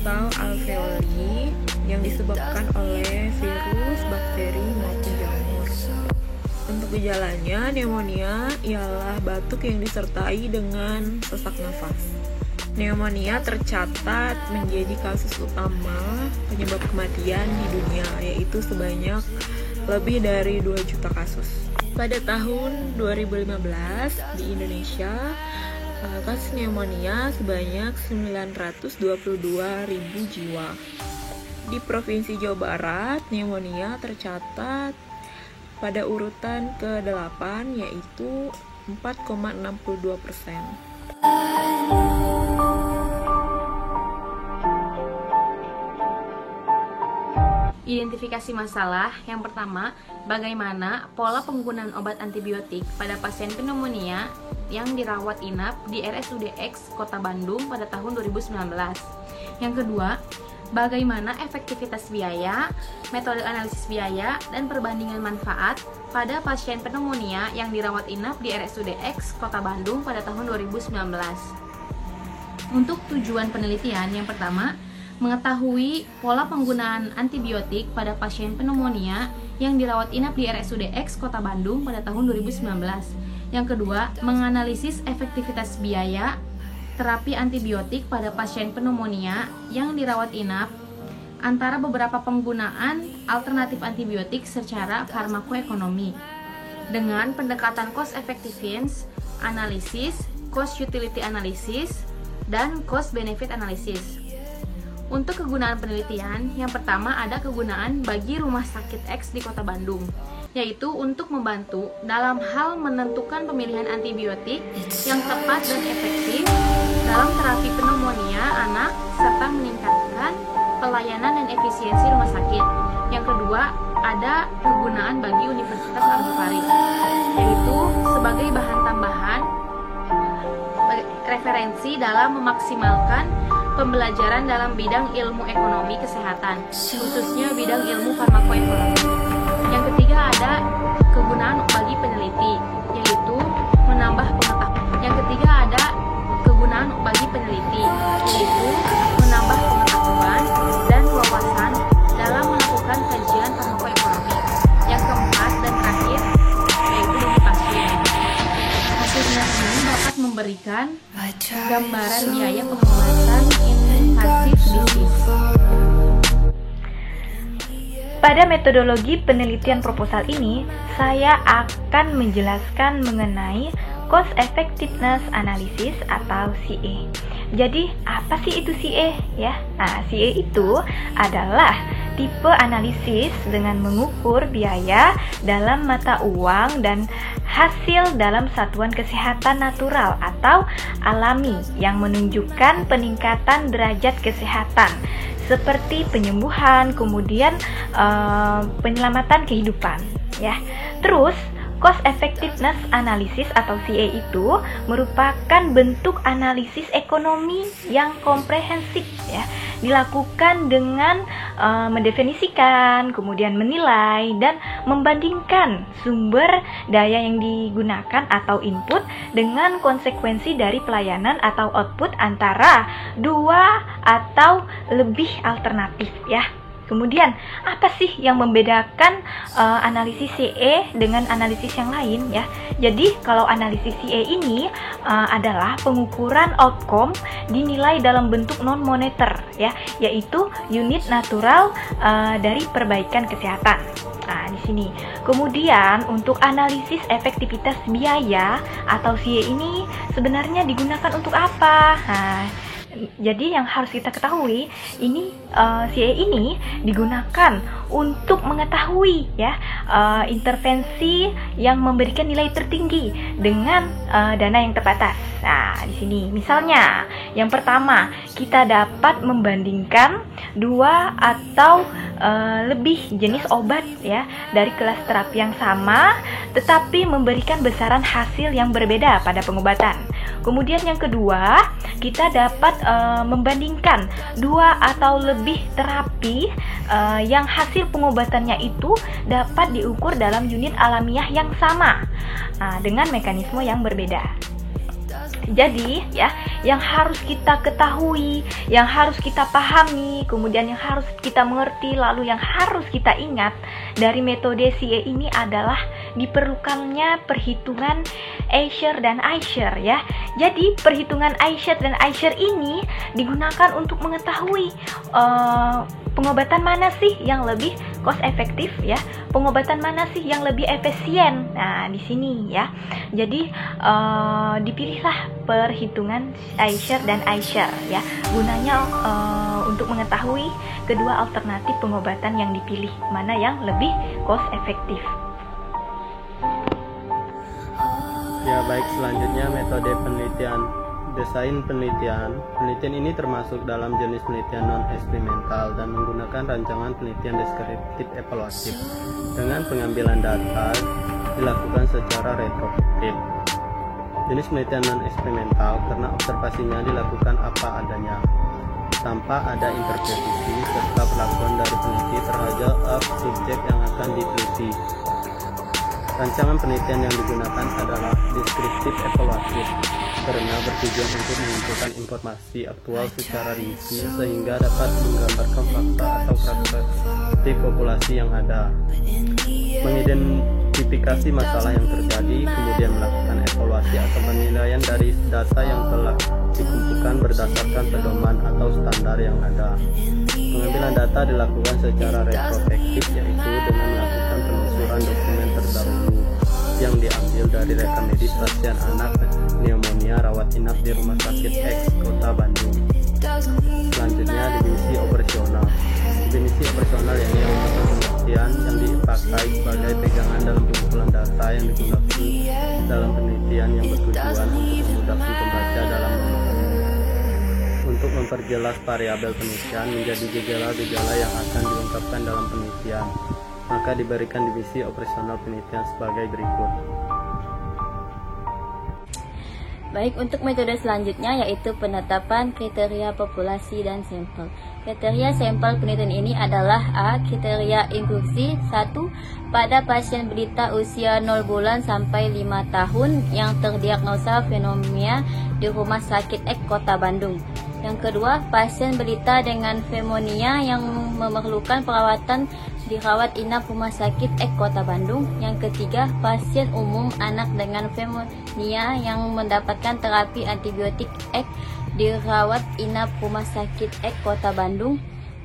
atau alveoli yang disebabkan oleh virus, bakteri, maupun jamur. Untuk gejalanya, pneumonia ialah batuk yang disertai dengan sesak nafas. Pneumonia tercatat menjadi kasus utama penyebab kematian di dunia, yaitu sebanyak lebih dari 2 juta kasus. Pada tahun 2015 di Indonesia, kasus pneumonia sebanyak 922.000 jiwa. Di Provinsi Jawa Barat, pneumonia tercatat pada urutan ke-8, yaitu 4,62%. Identifikasi masalah. Yang pertama, bagaimana pola penggunaan obat antibiotik pada pasien pneumonia yang dirawat inap di RSUD X Kota Bandung pada tahun 2019. Yang kedua, bagaimana efektivitas biaya, metode analisis biaya, dan perbandingan manfaat pada pasien pneumonia yang dirawat inap di RSUD X Kota Bandung pada tahun 2019. Untuk tujuan penelitian, yang pertama, mengetahui pola penggunaan antibiotik pada pasien pneumonia yang dirawat inap di RSUD X Kota Bandung pada tahun 2019. Yang kedua, menganalisis efektivitas biaya terapi antibiotik pada pasien pneumonia yang dirawat inap antara beberapa penggunaan alternatif antibiotik secara farmakoekonomi dengan pendekatan cost effectiveness analysis, cost utility analysis, dan cost benefit analysis. Untuk kegunaan penelitian, yang pertama ada kegunaan bagi Rumah Sakit X di Kota Bandung, yaitu untuk membantu dalam hal menentukan pemilihan antibiotik yang tepat dan efektif dalam terapi pneumonia anak serta meningkatkan pelayanan dan efisiensi rumah sakit. Yang kedua, ada kegunaan bagi Universitas Al-Bukhari, yaitu sebagai bahan tambahan referensi dalam memaksimalkan pembelajaran dalam bidang ilmu ekonomi kesehatan, khususnya bidang ilmu farmakoekonomi. Yang ketiga ada kegunaan bagi peneliti, yaitu menambah pengetahuan. Yang ketiga ada kegunaan bagi peneliti, yaitu menambah pengetahuan dan wawasan dalam melakukan kajian farmakoekonomi. Yang keempat dan terakhir yaitu bagi pasien. Hasilnya ini dapat memberikan gambaran biaya pengobatan invasif bisnis. Pada metodologi penelitian proposal ini, saya akan menjelaskan mengenai Cost Effectiveness Analysis atau CA. Jadi, apa sih itu CA ya? Nah, CA itu adalah tipe analisis dengan mengukur biaya dalam mata uang dan hasil dalam satuan kesehatan natural atau alami yang menunjukkan peningkatan derajat kesehatan seperti penyembuhan, kemudian penyelamatan kehidupan ya. Terus Cost Effectiveness Analysis atau CA itu merupakan bentuk analisis ekonomi yang komprehensif ya, dilakukan dengan mendefinisikan, kemudian menilai dan membandingkan sumber daya yang digunakan atau input dengan konsekuensi dari pelayanan atau output antara dua atau lebih alternatif ya. Kemudian, apa sih yang membedakan analisis CE dengan analisis yang lain ya? Jadi, kalau analisis CE ini adalah pengukuran outcome dinilai dalam bentuk non-moneter ya, yaitu unit natural dari perbaikan kesehatan. Nah, di sini. Kemudian untuk analisis efektivitas biaya atau CE ini sebenarnya digunakan untuk apa? Nah, jadi yang harus kita ketahui ini CE ini digunakan untuk mengetahui ya intervensi yang memberikan nilai tertinggi dengan dana yang terbatas. Nah, di sini misalnya yang pertama kita dapat membandingkan 2 atau lebih jenis obat ya dari kelas terapi yang sama tetapi memberikan besaran hasil yang berbeda pada pengobatan. Kemudian yang kedua, kita dapat membandingkan 2 atau lebih terapi yang hasil pengobatannya itu dapat diukur dalam unit alamiah yang sama dengan mekanisme yang berbeda. Jadi ya, yang harus kita ketahui, yang harus kita pahami, kemudian yang harus kita mengerti, lalu yang harus kita ingat dari metode CE ini adalah diperlukannya perhitungan Eicher dan Eicher ya. Jadi perhitungan Eicher dan Eicher ini digunakan untuk mengetahui pengobatan mana sih yang lebih cost efektif ya, pengobatan mana sih yang lebih efisien. Nah, di sini ya. Jadi dipilihlah perhitungan Eicher dan Eicher ya. Gunanya untuk mengetahui kedua alternatif pengobatan yang dipilih, mana yang lebih cost efektif. Ya baik, selanjutnya metode penelitian. Desain penelitian. Penelitian ini termasuk dalam jenis penelitian non-eksperimental dan menggunakan rancangan penelitian deskriptif evaluatif dengan pengambilan data dilakukan secara retrospektif. Jenis penelitian non-eksperimental karena observasinya dilakukan apa adanya, tanpa ada interpretasi serta perlakuan dari peneliti terhadap subjek yang akan diteliti. Rancangan penelitian yang digunakan adalah deskriptif evaluatif karena bertujuan untuk mengumpulkan informasi aktual secara rinci sehingga dapat menggambarkan fakta atau karakteristik populasi yang ada, mengidentifikasi masalah yang terjadi, kemudian melakukan evaluasi atau penilaian dari data yang telah dikumpulkan berdasarkan pedoman atau standar yang ada. Pengambilan data dilakukan secara retrospektif, yaitu dengan melakukan penelusuran dokumen terdahulu yang diambil dari rekam medis pasien anak pneumonia rawat inap di Rumah Sakit X Kota Bandung. Selanjutnya, definisi operasional. Definisi operasional yang merupakan pengertian yang dipakai sebagai pegangan dalam pengumpulan data yang digunakan dalam penelitian yang bertujuan untuk memudahkan pembaca dalam untuk memperjelas variabel penelitian menjadi gejala-gejala yang akan diungkapkan dalam penelitian. Maka diberikan divisi operasional penelitian sebagai berikut. Baik, untuk metode selanjutnya yaitu penetapan kriteria populasi dan sampel. Kriteria sampel penelitian ini adalah A. Kriteria inklusi 1. Pada pasien balita usia 0 bulan sampai 5 tahun yang terdiagnosa pneumonia di Rumah Sakit X Kota Bandung. Yang kedua, pasien balita dengan pneumonia yang memerlukan perawatan dirawat inap Rumah Sakit X Kota Bandung. Yang ketiga, pasien umum anak dengan pneumonia yang mendapatkan terapi antibiotik X dirawat inap Rumah Sakit X Kota Bandung.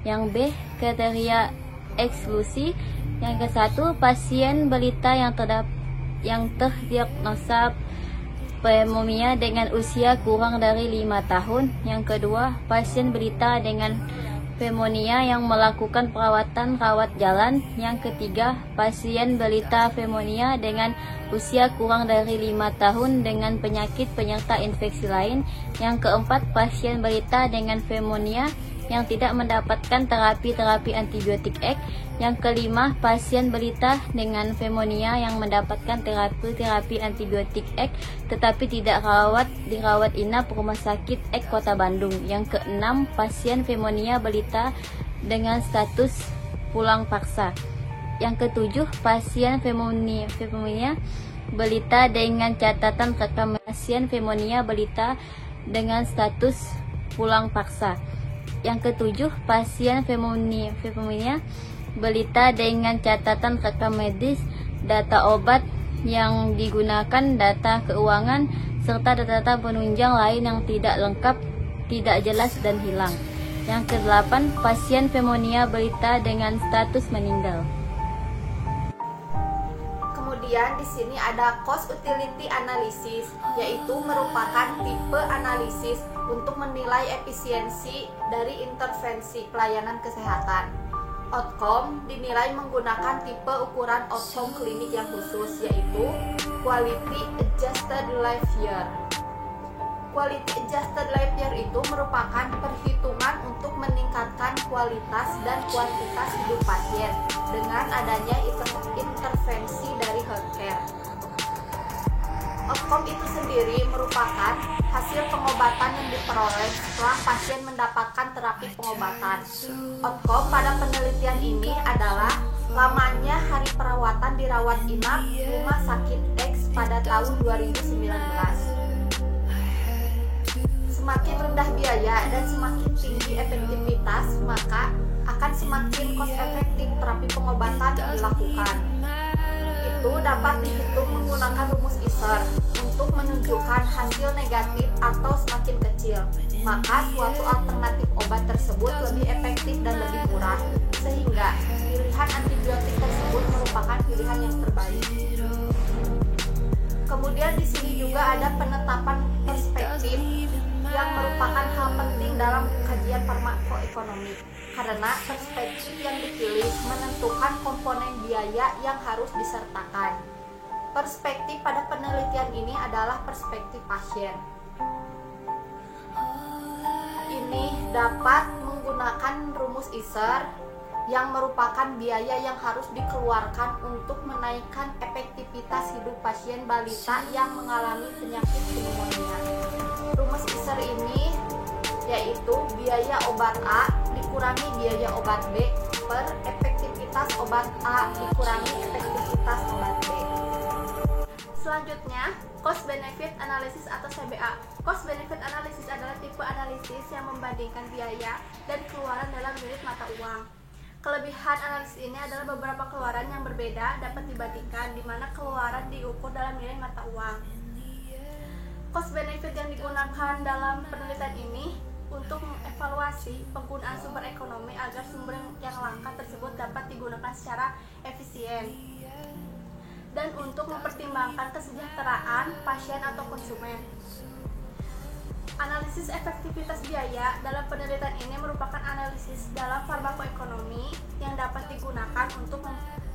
Yang B, kriteria eksklusi. Yang ke-1, pasien balita yang terdiagnosa pneumonia dengan usia kurang dari 5 tahun. Yang kedua, pasien balita dengan pneumonia yang melakukan perawatan rawat jalan. Yang ketiga, pasien balita pneumonia dengan usia kurang dari 5 tahun dengan penyakit penyerta infeksi lain. Yang keempat, pasien balita dengan pneumonia yang tidak mendapatkan terapi antibiotik X. Yang kelima, pasien balita dengan pneumonia yang mendapatkan terapi antibiotik X tetapi tidak dirawat inap Rumah Sakit X Kota Bandung. Yang keenam, pasien pneumonia balita dengan status pulang paksa. Yang ketujuh, pasien pneumonia balita dengan catatan rekam pasien pneumonia balita dengan status pulang paksa. Yang ketujuh, pasien pneumonia balita dengan catatan rekam medis, data obat yang digunakan, data keuangan, serta data-data penunjang lain yang tidak lengkap, tidak jelas, dan hilang. Yang kedelapan, pasien pneumonia balita dengan status meninggal. Kemudian di sini ada cost utility analysis, yaitu merupakan tipe analisis untuk menilai efisiensi dari intervensi pelayanan kesehatan. Outcome dinilai menggunakan tipe ukuran outcome klinik yang khusus, yaitu Quality Adjusted Life Year. Quality Adjusted Life Year itu merupakan perhitungan untuk meningkatkan kualitas dan kuantitas hidup pasien dengan adanya intervensi dari healthcare. Outcome itu sendiri merupakan hasil pengobatan yang diperoleh setelah pasien mendapatkan terapi pengobatan. Outcome pada penelitian ini adalah lamanya hari perawatan di rawat inap Rumah Sakit X pada tahun 2019. Semakin rendah biaya dan semakin tinggi efektivitas, maka akan semakin cost efektif terapi pengobatan yang dilakukan. Itu dapat dihitung menggunakan rumus ISER untuk menunjukkan hasil negatif atau semakin kecil, maka suatu alternatif obat tersebut lebih efektif dan lebih murah, sehingga pilihan antibiotik tersebut merupakan pilihan yang terbaik. Kemudian di sini juga ada penetapan perspektif yang merupakan hal penting dalam kajian farmakoekonomi, karena perspektif yang dipilih menentukan komponen biaya yang harus disertakan. Perspektif pada penelitian ini adalah perspektif pasien. Ini dapat menggunakan rumus ISER yang merupakan biaya yang harus dikeluarkan untuk menaikkan efektivitas hidup pasien balita yang mengalami penyakit pneumonia. Rumus ISER ini yaitu biaya obat A dikurangi biaya obat B per efektivitas obat A dikurangi efektivitas obat B. Selanjutnya, cost benefit analysis atau CBA. Cost benefit analysis adalah tipe analisis yang membandingkan biaya dan keluaran dalam unit mata uang. Kelebihan analisis ini adalah beberapa keluaran yang berbeda dapat dibandingkan, di mana keluaran diukur dalam nilai mata uang. Cost benefit yang digunakan dalam penelitian ini untuk mengevaluasi penggunaan sumber ekonomi agar sumber yang langka tersebut dapat digunakan secara efisien, dan untuk mempertimbangkan kesejahteraan pasien atau konsumen. Analisis efektivitas biaya dalam penelitian ini merupakan analisis dalam farmakoekonomi yang dapat digunakan untuk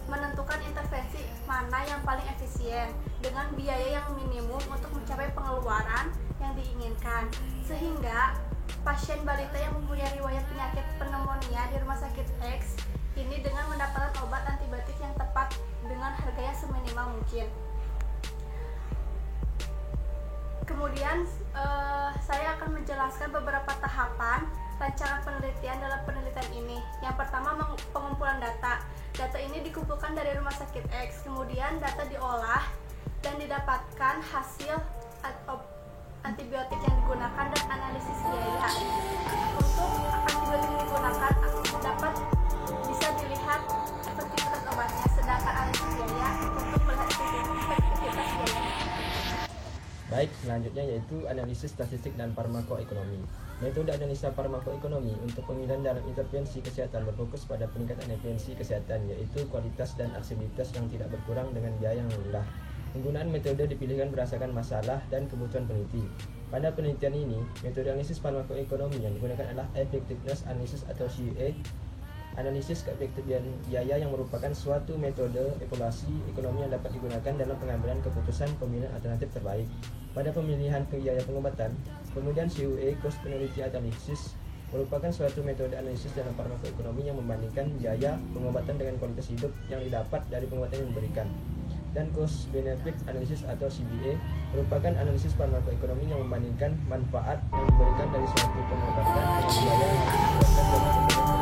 menentukan intervensi mana yang paling efisien dengan biaya yang minimum untuk mencapai pengeluaran yang diinginkan, sehingga pasien balita yang mempunyai riwayat penyakit pneumonia di Rumah Sakit X ini dengan mendapatkan obat antibiotik yang tepat dengan harga yang seminimal mungkin. Kemudian saya akan menjelaskan beberapa tahapan rancangan penelitian dalam penelitian ini. Yang pertama, pengumpulan data. Data ini dikumpulkan dari Rumah Sakit X, kemudian data diolah dan didapatkan hasil antibiotik yang digunakan dan analisis biaya. Untuk antibiotik yang digunakan dapat bisa dilihat efektivitas obatnya, sedangkan analisis biaya untuk melihat efektivitas biaya. Baik, selanjutnya yaitu analisis statistik dan farmakoekonomi. Metode analisa farmakoekonomi untuk pemilihan dalam intervensi kesehatan berfokus pada peningkatan efisiensi kesehatan, yaitu kualitas dan aksesibilitas yang tidak berkurang dengan biaya yang rendah. Penggunaan metode dipilihkan berdasarkan masalah dan kebutuhan peneliti. Pada penelitian ini, metode analisis farmakoekonomi yang digunakan adalah effectiveness analysis atau CUA. Analisis keefektifan biaya yang merupakan suatu metode evaluasi ekonomi yang dapat digunakan dalam pengambilan keputusan pemilihan alternatif terbaik. Pada pemilihan biaya pengobatan, kemudian CUA cost peneliti analysis merupakan suatu metode analisis dalam farmakoekonomi yang membandingkan biaya pengobatan dengan kualitas hidup yang didapat dari pengobatan yang diberikan. Dan cost benefit analysis atau CBA merupakan analisis farmakoekonomi yang membandingkan manfaat yang diberikan dari suatu pengobatan dengan biaya yang dikeluarkan dalam pemilihan